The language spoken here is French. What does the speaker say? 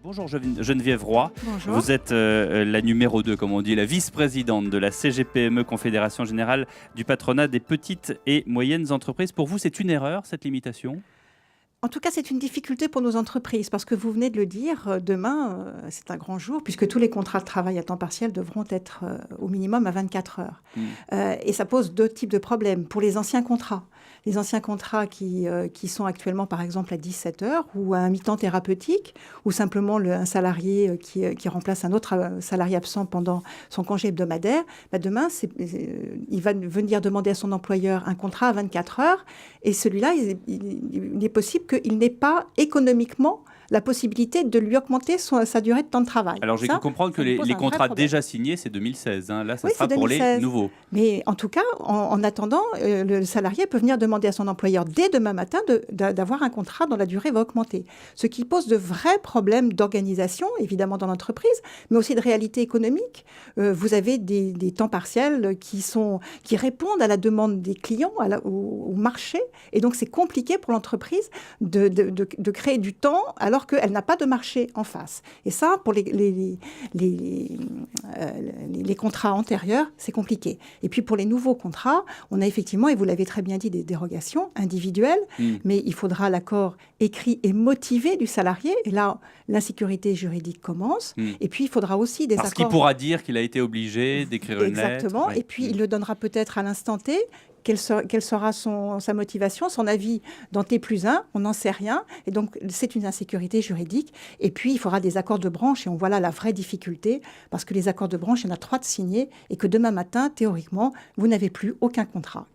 Bonjour Geneviève Roy, Bonjour. vous êtes la numéro 2, comme on dit, la vice-présidente de la CGPME, Confédération Générale du Patronat des Petites et Moyennes Entreprises. Pour vous, c'est une erreur, cette limitation ? En tout cas, c'est une difficulté pour nos entreprises parce que vous venez de le dire, demain, c'est un grand jour puisque tous les contrats de travail à temps partiel devront être au minimum à 24 heures. Et ça pose deux types de problèmes. Pour les anciens contrats qui sont actuellement par exemple à 17 heures ou à un mi-temps thérapeutique ou simplement un salarié qui remplace un autre salarié absent pendant son congé hebdomadaire, demain, il va venir demander à son employeur un contrat à 24 heures et celui-là, il est possible qu'il n'ait pas économiquement la possibilité de lui augmenter sa durée de temps de travail. Alors j'ai cru comprendre que les contrats déjà signés, c'est 2016. Là, ça sera pour les nouveaux. Mais en tout cas, en attendant, le salarié peut venir demander à son employeur dès demain matin d'avoir un contrat dont la durée va augmenter. Ce qui pose de vrais problèmes d'organisation, évidemment, dans l'entreprise, mais aussi de réalité économique. Vous avez des temps partiels qui répondent à la demande des clients, au marché. Et donc, c'est compliqué pour l'entreprise de créer du temps alors qu'elle n'a pas de marché en face. Et ça, pour les contrats antérieurs, c'est compliqué. Et puis pour les nouveaux contrats, on a effectivement, et vous l'avez très bien dit, des dérogations individuelles, mais il faudra l'accord écrit et motivé du salarié. Et là, l'insécurité juridique commence. Et puis, il faudra aussi des accords... Parce qu'il pourra dire qu'il a été obligé d'écrire une lettre. Exactement. Et puis, il le donnera peut-être à l'instant T. Quelle sera sa motivation, son avis dans T+1, on n'en sait rien. Et donc, c'est une insécurité juridique. Et puis, il faudra des accords de branche. Et on voit là la vraie difficulté, parce que les accords de branche, il y en a 3 de signés, et que demain matin, théoriquement, vous n'avez plus aucun contrat.